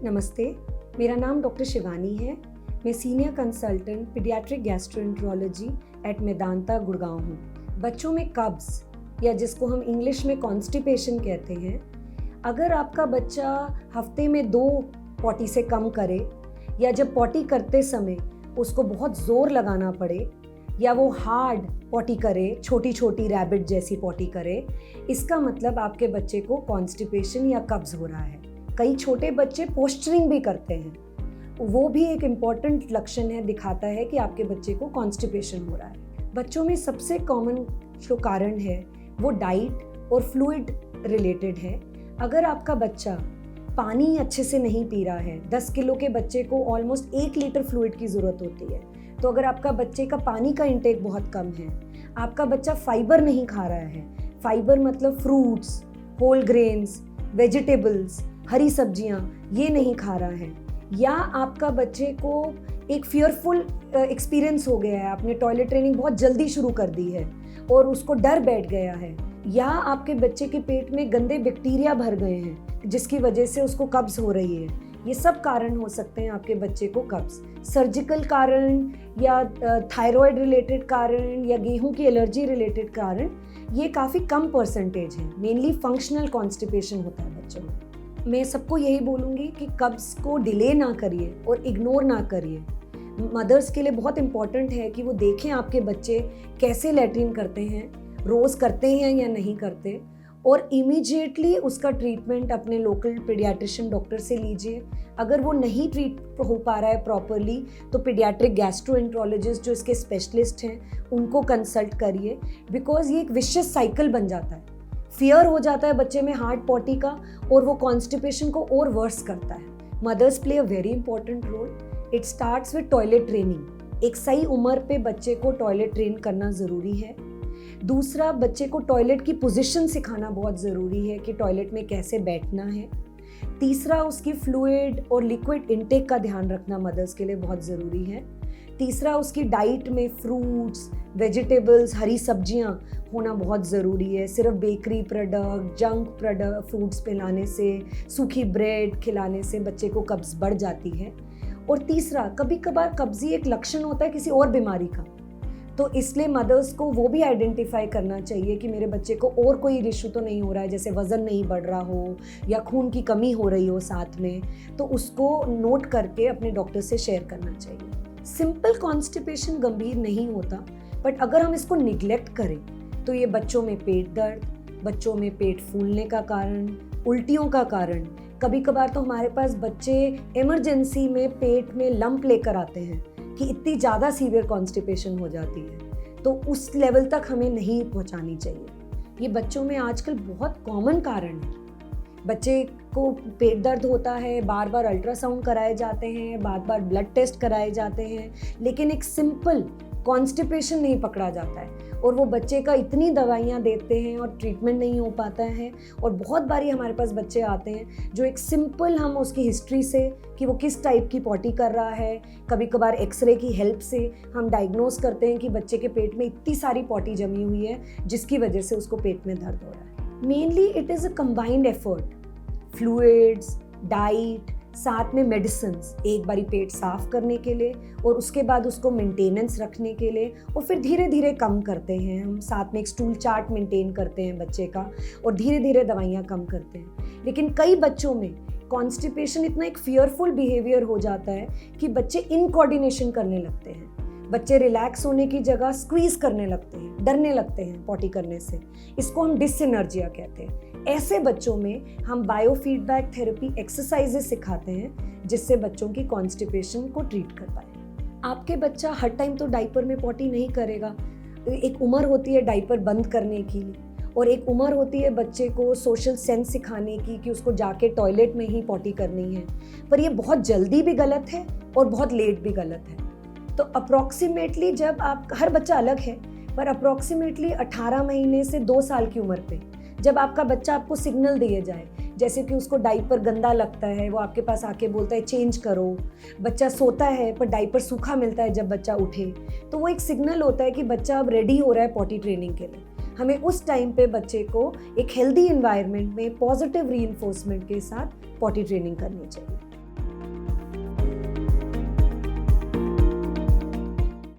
नमस्ते, मेरा नाम डॉक्टर शिवानी है। मैं senior consultant paediatric gastroenterology at Medanta Gurgaon हूँ। बच्चों में कब्ज़ या जिसको हम इंग्लिश में कॉन्स्टिपेशन कहते हैं, अगर आपका बच्चा हफ्ते में 2 पॉटी से कम करे या जब पॉटी करते समय उसको बहुत ज़ोर लगाना पड़े या वो हार्ड पॉटी करे, छोटी छोटी रैबिट जैसी पॉटी करे, इसका मतलब आपके बच्चे को कॉन्स्टिपेशन या कब्ज़ हो रहा है। कई छोटे बच्चे पोस्चरिंग भी करते हैं, वो भी एक इम्पॉर्टेंट लक्षण है, दिखाता है कि आपके बच्चे को कॉन्स्टिपेशन हो रहा है। बच्चों में सबसे कॉमन जो कारण है वो डाइट और फ्लूइड रिलेटेड है। अगर आपका बच्चा पानी अच्छे से नहीं पी रहा है, 10 किलो के बच्चे को ऑलमोस्ट 1 लीटर फ्लूइड की ज़रूरत होती है, तो अगर आपका बच्चे का पानी का इंटेक बहुत कम है, आपका बच्चा फाइबर नहीं खा रहा है, फाइबर मतलब फ्रूट्स, होल ग्रेन्स, वेजिटेबल्स, हरी सब्जियां, ये नहीं खा रहा है, या आपका बच्चे को एक फियरफुल एक्सपीरियंस हो गया है, आपने टॉयलेट ट्रेनिंग बहुत जल्दी शुरू कर दी है और उसको डर बैठ गया है, या आपके बच्चे के पेट में गंदे बैक्टीरिया भर गए हैं जिसकी वजह से उसको कब्ज़ हो रही है, ये सब कारण हो सकते हैं आपके बच्चे को कब्ज़। सर्जिकल कारण या थायराइड रिलेटेड कारण या गेहूं की एलर्जी रिलेटेड कारण, ये काफ़ी कम परसेंटेज है। मेनली फंक्शनल कॉन्स्टिपेशन होता है बच्चों में। मैं सबको यही बोलूँगी कि कब्ज़ को डिले ना करिए और इग्नोर ना करिए। मदर्स के लिए बहुत इम्पॉर्टेंट है कि वो देखें आपके बच्चे कैसे लैट्रिन करते हैं, रोज़ करते हैं या नहीं करते, और इमीडिएटली उसका ट्रीटमेंट अपने लोकल पीडियाट्रिशियन डॉक्टर से लीजिए। अगर वो नहीं ट्रीट हो पा रहा है प्रॉपरली तो पीडियाट्रिक गैस्ट्रोएंटरोलॉजिस्ट जो इसके स्पेशलिस्ट हैं उनको कंसल्ट करिए, बिकॉज ये एक विशियस साइकिल बन जाता है। फियर हो जाता है बच्चे में हार्ड पॉटी का और वो कॉन्स्टिपेशन को और वर्स करता है। Mothers play a very important role. It starts with toilet training. एक सही उम्र पे बच्चे को टॉयलेट ट्रेन करना ज़रूरी है। दूसरा, बच्चे को टॉयलेट की पोजीशन सिखाना बहुत ज़रूरी है कि टॉयलेट में कैसे बैठना है। तीसरा, उसकी फ्लूइड और लिक्विड इंटेक का ध्यान रखना मदर्स के लिए बहुत ज़रूरी है। तीसरा, उसकी डाइट में फ्रूट्स, वेजिटेबल्स, हरी सब्जियां होना बहुत ज़रूरी है। सिर्फ bakery product, junk product fruits पिलाने से, सूखी ब्रेड खिलाने से बच्चे को कब्ज़ बढ़ जाती है। और तीसरा, कभी कभार कब्ज़ ही एक लक्षण होता है किसी और बीमारी का, तो इसलिए मदर्स को वो भी आइडेंटिफाई करना चाहिए कि मेरे बच्चे को और कोई इशू तो नहीं हो रहा है, जैसे वज़न नहीं बढ़ रहा हो या खून की कमी हो रही हो साथ में, तो उसको नोट करके अपने डॉक्टर से शेयर करना चाहिए। सिंपल कॉन्स्टिपेशन गंभीर नहीं होता, बट अगर हम इसको निगलेक्ट करें तो ये बच्चों में पेट दर्द, बच्चों में पेट फूलने का कारण, उल्टियों का कारण, कभी कभार तो हमारे पास बच्चे इमरजेंसी में पेट में लंप लेकर आते हैं कि इतनी ज़्यादा सीवियर कॉन्स्टिपेशन हो जाती है, तो उस लेवल तक हमें नहीं पहुंचानी चाहिए। ये बच्चों में आजकल बहुत कॉमन कारण है। बच्चे को पेट दर्द होता है, बार बार अल्ट्रासाउंड कराए जाते हैं, बार बार ब्लड टेस्ट कराए जाते हैं, लेकिन एक सिंपल कॉन्स्टिपेशन नहीं पकड़ा जाता है और वो बच्चे का इतनी दवाइयाँ देते हैं और ट्रीटमेंट नहीं हो पाता है। और बहुत बारी हमारे पास बच्चे आते हैं जो एक सिंपल, हम उसकी हिस्ट्री से कि वो किस टाइप की पॉटी कर रहा है, कभी कभार एक्सरे की हेल्प से हम डायग्नोस करते हैं कि बच्चे के पेट में इतनी सारी पॉटी जमी हुई है जिसकी वजह से उसको पेट में दर्द हो रहा है। Mainly it is a combined effort, fluids, diet, साथ में मेडिसिन्स, एक बारी पेट साफ करने के लिए और उसके बाद उसको मेंटेनेंस रखने के लिए, और फिर धीरे धीरे कम करते हैं हम। साथ में एक स्टूल चार्ट मेंटेन करते हैं बच्चे का और धीरे धीरे दवाइयाँ कम करते हैं। लेकिन कई बच्चों में कॉन्स्टिपेशन इतना एक फियरफुल बिहेवियर हो जाता है कि बच्चे इनकोऑर्डिनेशन करने लगते हैं। बच्चे रिलैक्स होने की जगह स्क्वीज करने लगते हैं, डरने लगते हैं पॉटी करने से। इसको हम डिससिनर्जिया कहते हैं। ऐसे बच्चों में हम बायोफीडबैक थेरेपी एक्सरसाइजेस सिखाते हैं जिससे बच्चों की कॉन्स्टिपेशन को ट्रीट कर पाए। आपके बच्चा हर टाइम तो डाइपर में पॉटी नहीं करेगा। एक उम्र होती है डाइपर बंद करने की और एक उम्र होती है बच्चे को सोशल सेंस सिखाने की कि उसको जाके टॉयलेट में ही पॉटी करनी है। पर ये बहुत जल्दी भी गलत है और बहुत लेट भी गलत है। तो अप्रॉक्सीमेटली, जब आप, हर बच्चा अलग है, पर अप्रॉक्सीमेटली 18 महीने से 2 साल की उम्र पे जब आपका बच्चा आपको सिग्नल दिए जाए, जैसे कि उसको डाइपर गंदा लगता है, वो आपके पास आके बोलता है चेंज करो, बच्चा सोता है पर डाइपर सूखा मिलता है जब बच्चा उठे, तो वो एक सिग्नल होता है कि बच्चा अब रेडी हो रहा है पॉटी ट्रेनिंग के लिए। हमें उस टाइम पे बच्चे को एक हेल्दी एनवायरनमेंट में पॉजिटिव रीइंफोर्समेंट के साथ पॉटी ट्रेनिंग करनी चाहिए।